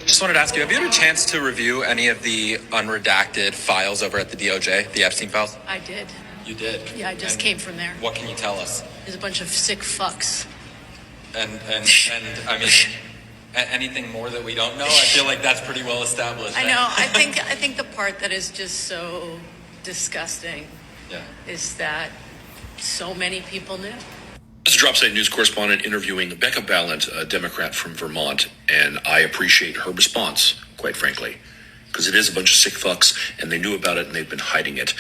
Just wanted to ask you, have you had a chance to review any of the unredacted files over at the DOJ, the Epstein files? I did. You did? Yeah, I just came from there. What can you tell us? There's a bunch of sick fucks. And I mean, anything more that we don't know? I feel like that's pretty well established. I know. I think the part that is just so disgusting is that so many people knew. This is Dropsite News correspondent interviewing Becca Balint, a Democrat from Vermont, and I appreciate her response, quite frankly, because it is a bunch of sick fucks, and they knew about it, and they've been hiding it.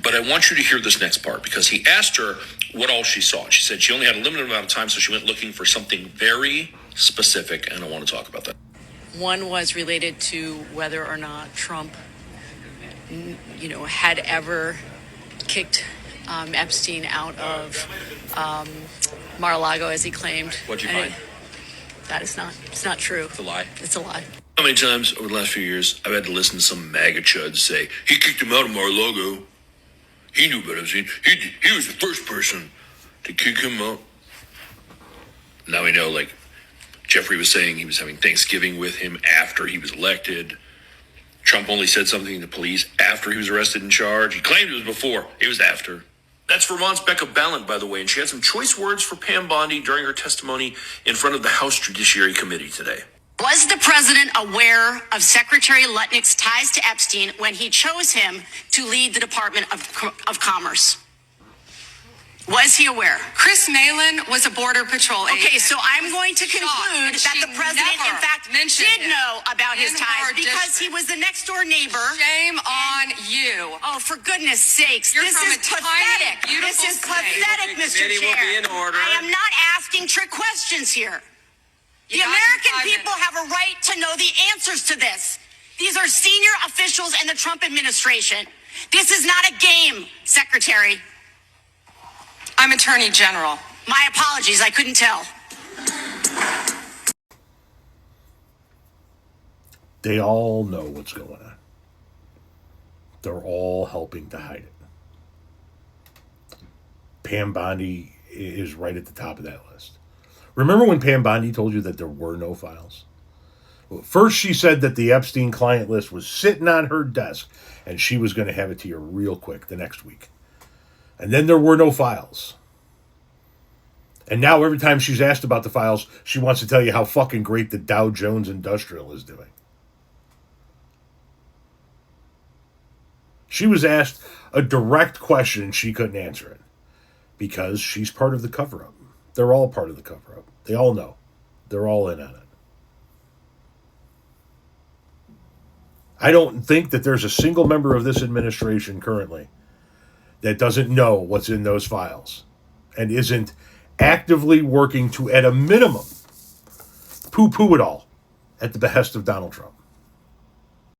But I want you to hear this next part, because he asked her what all she saw. She said she only had a limited amount of time, so she went looking for something very specific, and I want to talk about that. One was related to whether or not Trump, had ever kicked Epstein out of Mar-a-Lago, as he claimed. What'd you find? It's not true. It's a lie. It's a lie. How many times over the last few years I've had to listen to some MAGA chud say, he kicked him out of Mar-a-Lago. He knew about Epstein. He was the first person to kick him out. Now we know, like Jeffrey was saying, he was having Thanksgiving with him after he was elected. Trump only said something to police after he was arrested and charged. He claimed it was before. It was after. That's Vermont's Becca Balint, by the way, and she had some choice words for Pam Bondi during her testimony in front of the House Judiciary Committee today. Was the president aware of Secretary Lutnick's ties to Epstein when he chose him to lead the Department of Commerce? Was he aware? Chris Malin was a Border Patrol agent. Okay, so I'm going to conclude that the president, in fact, did know about his ties because he was the next door neighbor. Shame on you. Oh, for goodness sakes. You're this from is a tiny, pathetic. beautiful This is state. pathetic, Mr. Chair. Will be in order. I am not asking trick questions here. You The got American your 5 people minutes. have a right to know the answers to this. These are senior officials in the Trump administration. This is not a game, Secretary. I'm Attorney General. My apologies, I couldn't tell. They all know what's going on. They're all helping to hide it. Pam Bondi is right at the top of that list. Remember when Pam Bondi told you that there were no files? Well, first she said that the Epstein client list was sitting on her desk and she was going to have it to you real quick the next week. And then there were no files. And now every time she's asked about the files, she wants to tell you how fucking great the Dow Jones Industrial is doing. She was asked a direct question and she couldn't answer it because she's part of the cover-up. They're all part of the cover-up. They all know. They're all in on it. I don't think that there's a single member of this administration currently that doesn't know what's in those files and isn't actively working to, at a minimum, poo-poo it all at the behest of Donald Trump.